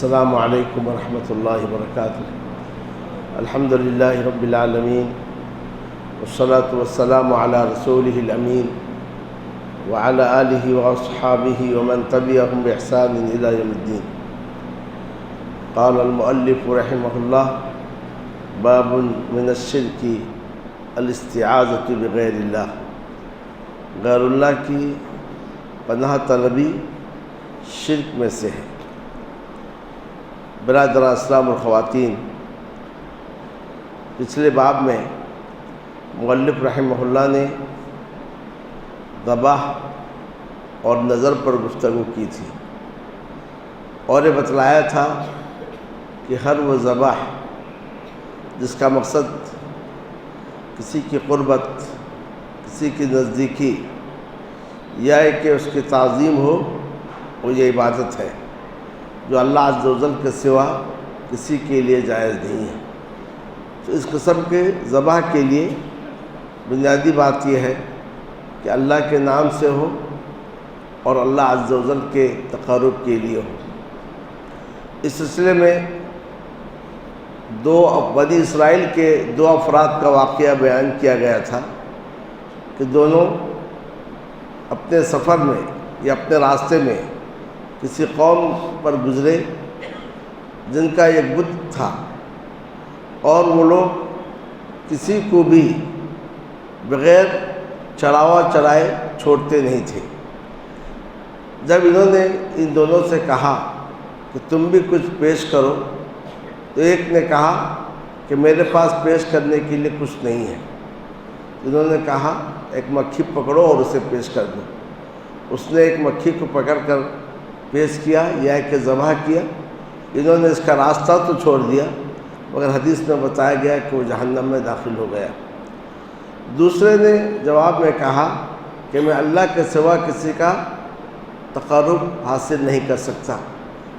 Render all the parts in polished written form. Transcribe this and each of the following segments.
السلام علیکم ورحمۃ اللہ وبرکاتہ۔ الحمد للہ رب العالمین والصلاة والسلام علی رسولہ الامین وعلی آلہ واصحابہ ومن تبعہم بإحسان الی یوم الدین۔ قال المؤلف رحمہ اللہ: باب من الشرک الاستعاذۃ بغیر اللہ۔ غیر اللہ کی پناہ طلبی شرک میں سے ہے۔ برادران اسلام اور خواتین، پچھلے باب میں مؤلف رحمہ اللہ نے ذبح اور نظر پر گفتگو کی تھی اور یہ بتلایا تھا کہ ہر وہ ذبح جس کا مقصد کسی کی قربت، کسی کی نزدیکی یا کہ اس کی تعظیم ہو، وہ یہ عبادت ہے جو اللہ عز و جل کے سوا کسی کے لیے جائز نہیں ہے۔ تو اس قسم کے ذبح کے لیے بنیادی بات یہ ہے کہ اللہ کے نام سے ہو اور اللہ عز و جل کے تقرب کے لیے ہو۔ اس سلسلے میں بنی اسرائیل کے دو افراد کا واقعہ بیان کیا گیا تھا کہ دونوں اپنے سفر میں یا اپنے راستے میں کسی قوم پر گزرے جن کا ایک بت تھا، اور وہ لوگ کسی کو بھی بغیر چڑھاوا چڑھائے چھوڑتے نہیں تھے۔ جب انہوں نے ان دونوں سے کہا کہ تم بھی کچھ پیش کرو، تو ایک نے کہا کہ میرے پاس پیش کرنے کے لیے کچھ نہیں ہے۔ انہوں نے کہا ایک مکھی پکڑو اور اسے پیش کر دو۔ اس نے ایک مکھی کو پکڑ کر پیش کیا یا کہ ذبح کیا۔ انہوں نے اس کا راستہ تو چھوڑ دیا، مگر حدیث میں بتایا گیا کہ وہ جہنم میں داخل ہو گیا۔ دوسرے نے جواب میں کہا کہ میں اللہ کے سوا کسی کا تقرب حاصل نہیں کر سکتا،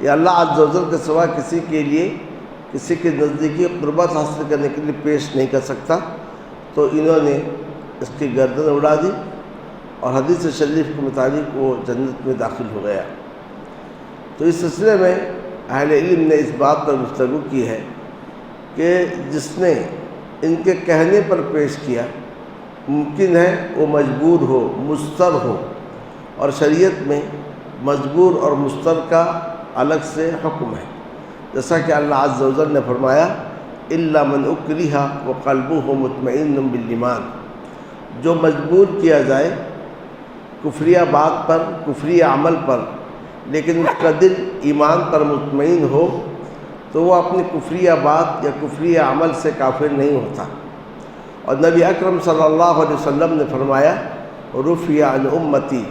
یا اللہ عز و جل کے سوا کسی کے لیے کسی کی نزدیکی قربت حاصل کرنے کے لیے پیش نہیں کر سکتا۔ تو انہوں نے اس کی گردن اڑا دی اور حدیث شریف کے مطابق وہ جنت میں داخل ہو گیا۔ تو اس سلسلے میں اہل علم نے اس بات پر گفتگو کی ہے کہ جس نے ان کے کہنے پر پیش کیا، ممکن ہے وہ مجبور ہو، مضطر ہو، اور شریعت میں مجبور اور مضطر کا الگ سے حکم ہے، جیسا کہ اللہ عز و جل نے فرمایا الا من اکرہ وقلبہ مطمئن بالایمان۔ جو مجبور کیا جائے کفریہ بات پر، کفریہ عمل پر، لیکن اس کا دل ایمان پر مطمئن ہو، تو وہ اپنی کفریہ بات یا کفریہ عمل سے کافر نہیں ہوتا۔ اور نبی اکرم صلی اللہ علیہ وسلم نے فرمایا رفع عن امتی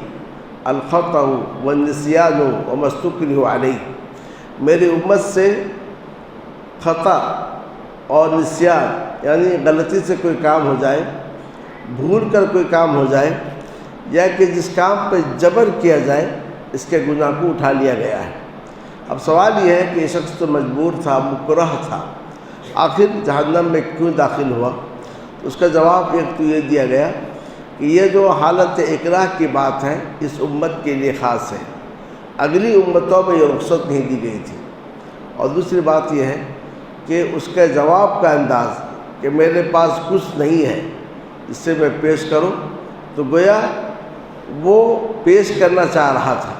الخطأ والنسیان وما استکرہ علیہ۔ میری امت سے خطا اور نسیان یعنی غلطی سے کوئی کام ہو جائے، بھول کر کوئی کام ہو جائے، یا کہ جس کام پہ جبر کیا جائے، اس کے گناہ کو اٹھا لیا گیا ہے۔ اب سوال یہ ہے کہ یہ شخص تو مجبور تھا، مکرہ تھا، آخر جہنم میں کیوں داخل ہوا؟ اس کا جواب ایک تو یہ دیا گیا کہ یہ جو حالت اکراہ کی بات ہے اس امت کے لیے خاص ہے، اگلی امتوں میں یہ رخصت نہیں دی گئی تھی۔ اور دوسری بات یہ ہے کہ اس کے جواب کا انداز کہ میرے پاس کچھ نہیں ہے اس سے میں پیش کروں، تو گویا وہ پیش کرنا چاہ رہا تھا،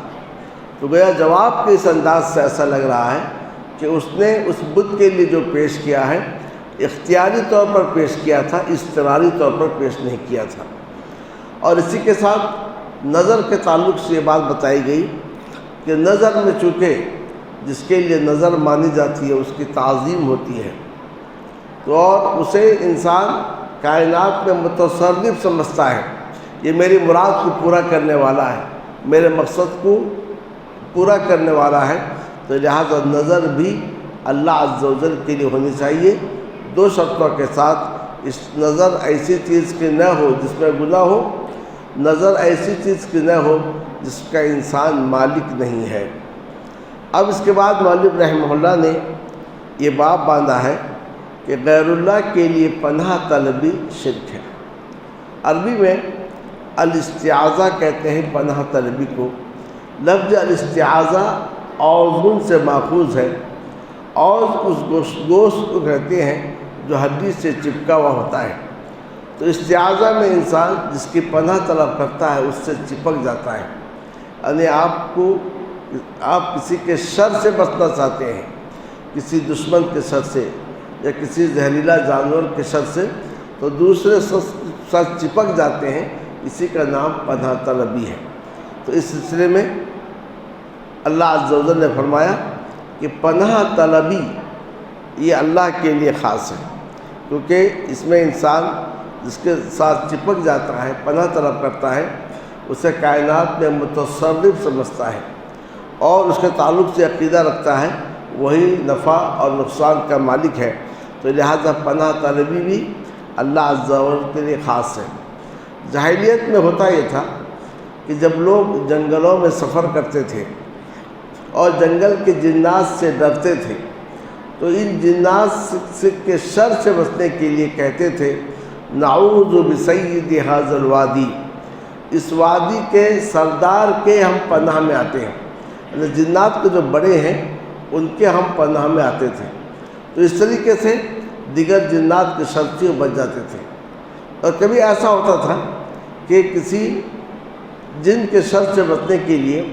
تو گویا جواب کے اس انداز سے ایسا لگ رہا ہے کہ اس نے اس بت کے لیے جو پیش کیا ہے اختیاری طور پر پیش کیا تھا، اضطراری طور پر پیش نہیں کیا تھا۔ اور اسی کے ساتھ نظر کے تعلق سے یہ بات بتائی گئی کہ نظر میں چونکہ جس کے لیے نظر مانی جاتی ہے اس کی تعظیم ہوتی ہے، تو اور اسے انسان کائنات میں متصرف سمجھتا ہے، یہ میری مراد کو پورا کرنے والا ہے، میرے مقصد کو پورا کرنے والا ہے، تو لہذا نظر بھی اللہ عز و جل کے لیے ہونی چاہیے، دو شرطوں کے ساتھ۔ اس نظر ایسی چیز کی نہ ہو جس میں گناہ ہو، نظر ایسی چیز کی نہ ہو جس کا انسان مالک نہیں ہے۔ اب اس کے بعد مؤلف رحمہ اللہ نے یہ باب باندھا ہے کہ غیر اللہ کے لیے پناہ طلبی شرک ہے۔ عربی میں الاستعاذہ کہتے ہیں پناہ طلبی کو۔ لفظ الاستعاذہ اوزن سے ماخوذ ہے۔ اوز اس گوشت کو کہتے ہیں جو ہڈی سے چپکا ہوا ہوتا ہے۔ تو استعاذہ میں انسان جس کی پناہ طلب کرتا ہے اس سے چپک جاتا ہے، یعنی آپ کسی کے شر سے بچنا چاہتے ہیں، کسی دشمن کے شر سے یا کسی زہریلا جانور کے شر سے، تو دوسرے ساتھ چپک جاتے ہیں، اسی کا نام پناہ طلبی ہے۔ تو اس سلسلے میں اللہ عز و جل نے فرمایا کہ پناہ طلبی یہ اللہ کے لیے خاص ہے، کیونکہ اس میں انسان جس کے ساتھ چپک جاتا ہے، پناہ طلب کرتا ہے، اسے کائنات میں متصرف سمجھتا ہے اور اس کے تعلق سے عقیدہ رکھتا ہے وہی نفع اور نقصان کا مالک ہے، تو لہذا پناہ طلبی بھی اللہ عز و جل کے لیے خاص ہے۔ جاہلیت میں ہوتا یہ تھا کہ جب لوگ جنگلوں میں سفر کرتے تھے اور جنگل کے جنات سے ڈرتے تھے تو ان جنات کے شر سے بچنے کے لیے کہتے تھے نعوذ بسید ھذا الوادی، اس وادی کے سردار کے ہم پناہ میں آتے ہیں، یعنی جنات کے جو بڑے ہیں ان کے ہم پناہ میں آتے تھے۔ تو اس طریقے سے دیگر جنات کے شر سے بچ جاتے تھے۔ اور کبھی ایسا ہوتا تھا کہ کسی جن کے شر سے بچنے کے لیے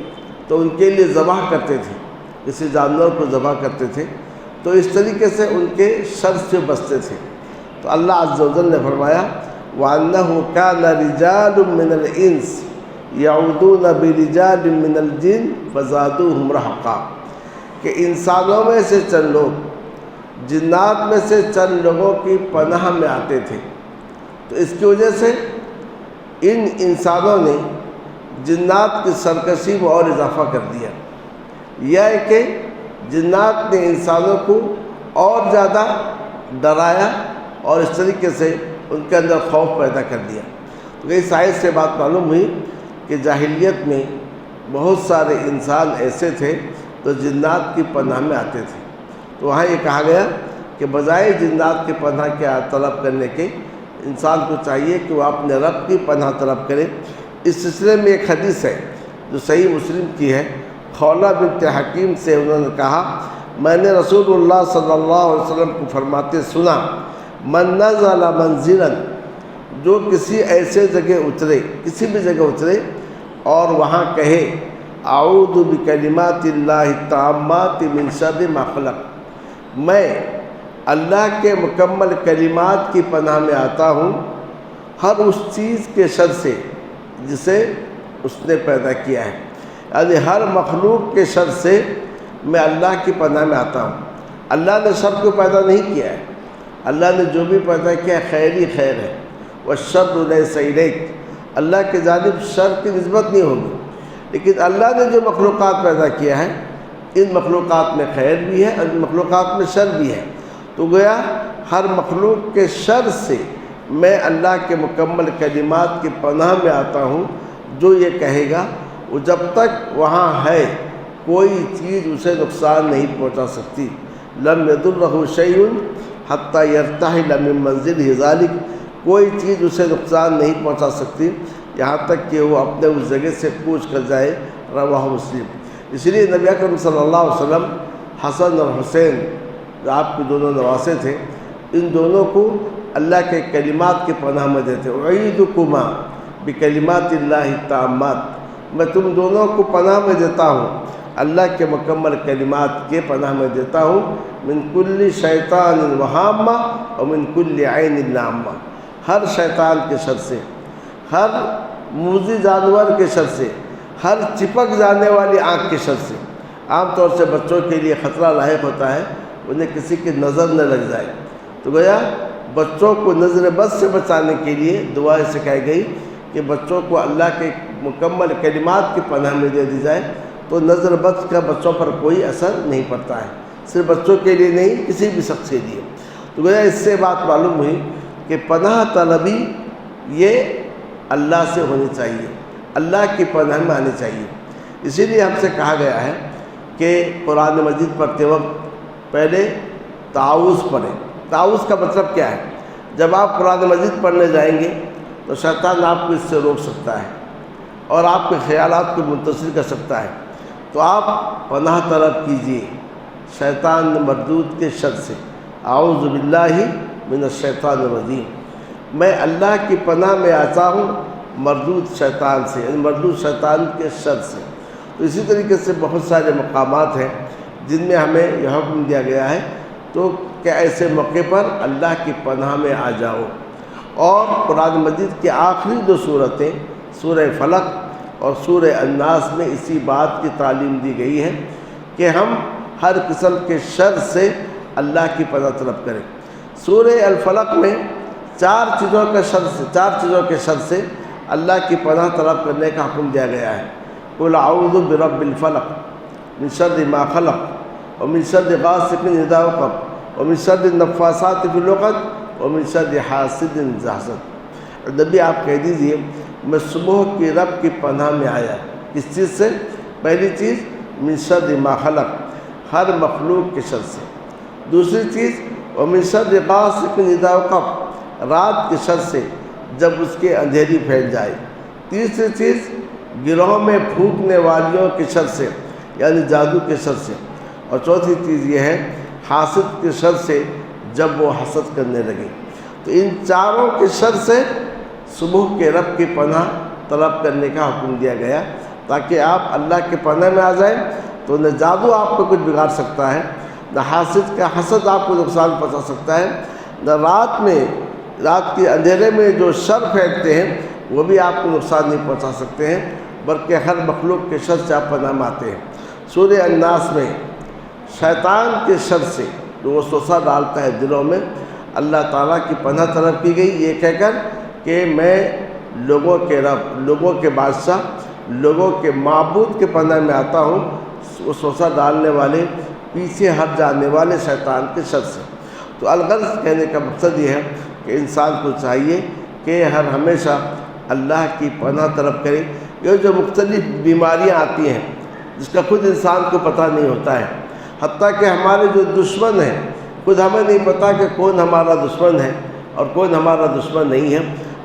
تو ان کے لیے ذبح کرتے تھے، کسی جانور کو ذبح کرتے تھے، تو اس طریقے سے ان کے شر سے بچتے تھے۔ تو اللہ عز و جل نے فرمایا وَأَنَّهُ كَانَ رِجَالٌ مِّنَ الْإِنسِ يَعُوذُونَ بِرِجَالٍ مِّنَ الْجِنِّ فَزَادُوهُمْ رَهَقًا، کہ انسانوں میں سے چند لوگ جنات میں سے چند لوگوں کی پناہ میں آتے تھے، تو اس کی وجہ سے ان انسانوں نے جنات کی سرکشی میں اور اضافہ کر دیا، یہ ہے کہ جنات نے انسانوں کو اور زیادہ ڈرایا اور اس طریقے سے ان کے اندر خوف پیدا کر دیا۔ تو اس آیت سے بات معلوم ہوئی کہ جاہلیت میں بہت سارے انسان ایسے تھے جو جنات کی پناہ میں آتے تھے، تو وہاں یہ کہا گیا کہ بجائے جنات کی پناہ کے طلب کرنے کے انسان کو چاہیے کہ وہ اپنے رب کی پناہ طلب کرے۔ اس سلسلے میں ایک حدیث ہے جو صحیح مسلم کی ہے، خولہ بنت حکیم سے انہوں نے کہا میں نے رسول اللہ صلی اللہ علیہ وسلم کو فرماتے سنا من نزل منزلا، جو کسی ایسے جگہ اترے، کسی بھی جگہ اترے اور وہاں کہے اعوذ بکلمات اللہ التامات من شر ما خلق، میں اللہ کے مکمل کلمات کی پناہ میں آتا ہوں ہر اس چیز کے شر سے جسے اس نے پیدا کیا ہے، یعنی ہر مخلوق کے شر سے میں اللہ کی پناہ میں آتا ہوں۔ اللہ نے شر کو پیدا نہیں کیا ہے، اللہ نے جو بھی پیدا کیا ہے خیر ہی خیر ہے، والشر لیس الیک، اللہ کی جانب شر کی نسبت نہیں ہوگی، لیکن اللہ نے جو مخلوقات پیدا کیا ہے ان مخلوقات میں خیر بھی ہے اور ان مخلوقات میں شر بھی ہے، تو گویا ہر مخلوق کے شر سے میں اللہ کے مکمل کلمات کی پناہ میں آتا ہوں۔ جو یہ کہے گا وہ جب تک وہاں ہے کوئی چیز اسے نقصان نہیں پہنچا سکتی، لم یضرہ شیء حتی یرتحل من منزلہ ذلک، کوئی چیز اسے نقصان نہیں پہنچا سکتی یہاں تک کہ وہ اپنے اس جگہ سے کوچ کر جائے، رواہ مسلم۔ اس لیے نبی اکرم صلی اللہ علیہ وسلم حسن اور حسین جو آپ کے دونوں نواسے تھے، ان دونوں کو اللہ کے کلمات کی پناہ میں دیتے، اعیدکما بکلمات اللہ التامات، میں تم دونوں کو پناہ میں دیتا ہوں اللہ کے مکمل کلمات کے پناہ میں دیتا ہوں، من کل شیطان وہامہ اور من کل عین لامہ، ہر شیطان کے شر سے، ہر موذی جانور کے شر سے، ہر چپک جانے والی آنکھ کے شر سے۔ عام طور سے بچوں کے لیے خطرہ لاحق ہوتا ہے انہیں کسی کی نظر نہ لگ جائے، تو گویا بچوں کو نظر بد سے بچانے کے لیے دعا سکھائی گئی کہ بچوں کو اللہ کے مکمل کلمات کی پناہ میں دے دی جائے، تو نظر بد کا بچوں پر کوئی اثر نہیں پڑتا ہے، صرف بچوں کے لیے نہیں کسی بھی شخص کے لیے۔ تو گویا اس سے بات معلوم ہوئی کہ پناہ طلبی یہ اللہ سے ہونی چاہیے، اللہ کی پناہ میں آنی چاہیے۔ اسی لیے ہم سے کہا گیا ہے کہ قرآن مجید پڑھتے وقت پہلے تعوذ پڑھیں۔ تعوذ کا مطلب کیا ہے؟ جب آپ قرآن مجید پڑھنے جائیں گے تو شیطان آپ کو اس سے روک سکتا ہے اور آپ کے خیالات کو منتشر کر سکتا ہے، تو آپ پناہ طلب کیجیے شیطان مردود کے شر سے۔ اعوذ باللہ من الشیطان الرجیم، میں اللہ کی پناہ میں آتا ہوں مردود شیطان سے، یعنی مردود شیطان کے شر سے۔ تو اسی طریقے سے بہت سارے مقامات ہیں جن میں ہمیں یہ حکم دیا گیا ہے تو کہ ایسے موقع پر اللہ کی پناہ میں آ جاؤ۔ اور قرآن مجید کی آخری دو صورتیں سورہ فلق اور سورہ الناس میں اسی بات کی تعلیم دی گئی ہے کہ ہم ہر قسم کے شر سے اللہ کی پناہ طلب کریں۔ سورہ الفلق میں چار چیزوں کے شر سے اللہ کی پناہ طلب کرنے کا حکم دیا گیا ہے۔ قل اعوذ برب الفلق من شر ما خلق ومن شر غاسق اذا وقب ومن شر النفاثات فی العقد ومن شر حاسد اذا حسد۔ نبی آپ کہہ دیجئے میں صبح کی رب کی پناہ میں آیا۔ کس چیز سے؟ پہلی چیز من شر ما خلق، ہر مخلوق کے شر سے۔ دوسری چیز ومن شر غاسق اذا وقب، رات کے شر سے جب اس کے اندھیری پھیل جائے۔ تیسری چیز گروہ میں پھونکنے والیوں کے شر سے، یعنی جادو کے شر سے۔ اور چوتھی چیز یہ ہے حاسد کے شر سے جب وہ حسد کرنے لگے۔ تو ان چاروں کے شر سے صبح کے رب کی پناہ طلب کرنے کا حکم دیا گیا تاکہ آپ اللہ کے پناہ میں آ جائیں۔ تو نہ جادو آپ کو کچھ بگاڑ سکتا ہے، نہ حاسد کا حسد آپ کو نقصان پہنچا سکتا ہے، نہ رات کے اندھیرے میں جو شر پھینکتے ہیں وہ بھی آپ کو نقصان نہیں پہنچا سکتے ہیں، بلکہ ہر مخلوق کے شر سے آپ پناہ میں آتے ہیں۔ سورہ الناس میں شیطان کے شر سے جو وسوسہ ڈالتا ہے دلوں میں، اللہ تعالیٰ کی پناہ طلب کی گئی یہ کہہ کر کہ میں لوگوں کے رب، لوگوں کے بادشاہ، لوگوں کے معبود کے پناہ میں آتا ہوں وسوسہ ڈالنے والے، پیچھے ہٹ جانے والے شیطان کے شر سے۔ تو الغرض کہنے کا مقصد یہ ہے کہ انسان کو چاہیے کہ ہر ہمیشہ اللہ کی پناہ طلب کرے۔ یہ جو مختلف بیماریاں آتی ہیں جس کا خود انسان کو پتہ نہیں ہوتا ہے، حتیٰ کہ ہمارے جو دشمن ہیں خود ہمیں نہیں پتہ کہ کون ہمارا دشمن ہے اور کون ہمارا دشمن نہیں ہے۔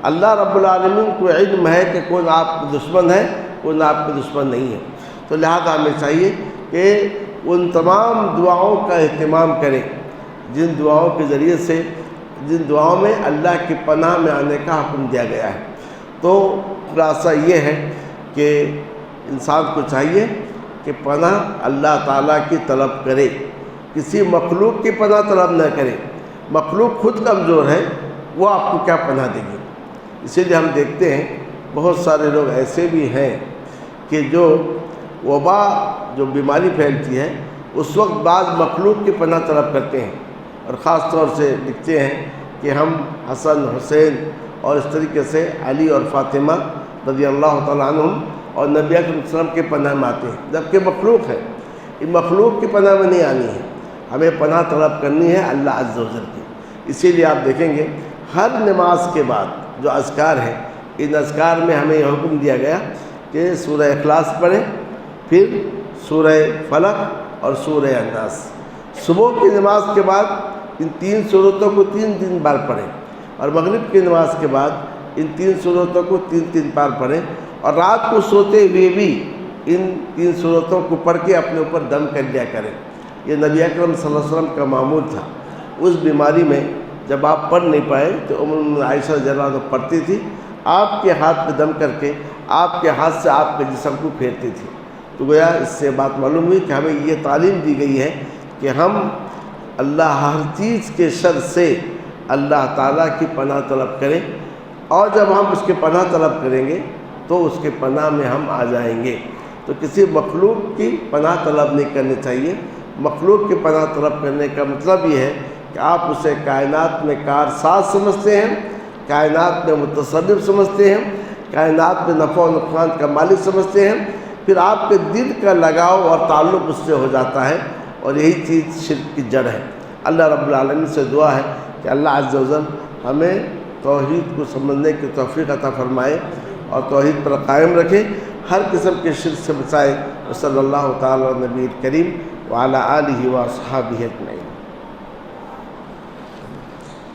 اللہ رب العالمین کو علم ہے کہ کون آپ کا دشمن ہے، کون آپ کا دشمن نہیں ہے۔ تو لہذا ہمیں چاہیے کہ ان تمام دعاؤں کا اہتمام کریں جن دعاؤں کے ذریعے سے، جن دعاؤں میں اللہ کی پناہ میں آنے کا حکم دیا گیا ہے۔ تو خلاصہ یہ ہے کہ انسان کو چاہیے کہ پناہ اللہ تعالیٰ کی طلب کرے، کسی مخلوق کی پناہ طلب نہ کرے۔ مخلوق خود کمزور ہے، وہ آپ کو کیا پناہ دے گی؟ اسی لیے ہم دیکھتے ہیں بہت سارے لوگ ایسے بھی ہیں کہ جو وبا جو بیماری پھیلتی ہے اس وقت بعض مخلوق کی پناہ طلب کرتے ہیں، اور خاص طور سے لکھتے ہیں کہ ہم حسن، حسین اور اس طریقے سے علی اور فاطمہ رضی اللہ تعالیٰ عنہم اور نبی اکرم صلی اللہ علیہ وسلم کے پناہ میں آتے ہیں، جبکہ مخلوق ہے۔ ان مخلوق کی پناہ میں نہیں آنی ہے، ہمیں پناہ طلب کرنی ہے اللہ عز و جل کی۔ اسی لیے آپ دیکھیں گے ہر نماز کے بعد جو اذکار ہیں، ان اذکار میں ہمیں یہ حکم دیا گیا کہ سورہ اخلاص پڑھیں، پھر سورہ فلق اور سورہ الناس۔ صبح کی نماز کے بعد ان 3 سورتوں کو 3 بار پڑھیں، اور مغرب کی نماز کے بعد ان 3 سورتوں کو 3 بار پڑھیں، اور رات کو سوتے ہوئے بھی ان 3 سورتوں کو پڑھ کے اپنے اوپر دم کر لیا کریں۔ یہ نبی اکرم صلی اللہ علیہ وسلم کا معمول تھا۔ اس بیماری میں جب آپ پڑھ نہیں پائے تو ام عائشہ رضی اللہ عنہا پڑھتی تھی، آپ کے ہاتھ پہ دم کر کے آپ کے ہاتھ سے آپ کے جسم کو پھیرتی تھی۔ تو گویا اس سے بات معلوم ہوئی کہ ہمیں یہ تعلیم دی گئی ہے کہ ہم اللہ ہر چیز کے شر سے اللہ تعالیٰ کی پناہ طلب کریں، اور جب ہم اس کے پناہ طلب کریں گے تو اس کے پناہ میں ہم آ جائیں گے۔ تو کسی مخلوق کی پناہ طلب نہیں کرنی چاہیے۔ مخلوق کی پناہ طلب کرنے کا مطلب یہ ہے کہ آپ اسے کائنات میں کارساز سمجھتے ہیں، کائنات میں متصرف سمجھتے ہیں، کائنات میں نفع و نقصان کا مالک سمجھتے ہیں، پھر آپ کے دل کا لگاؤ اور تعلق اس سے ہو جاتا ہے، اور یہی چیز شرک کی جڑ ہے۔ اللہ رب العالمین سے دعا ہے کہ اللہ عز و جل ہمیں توحید کو سمجھنے کی توفیق عطا فرمائے اور توحید پر قائم رکھے، ہر قسم کے شرک سے بچائے۔ صلی اللہ تعالیٰ نبی کریم وعلی آلہ و اصحابہ اجمعین۔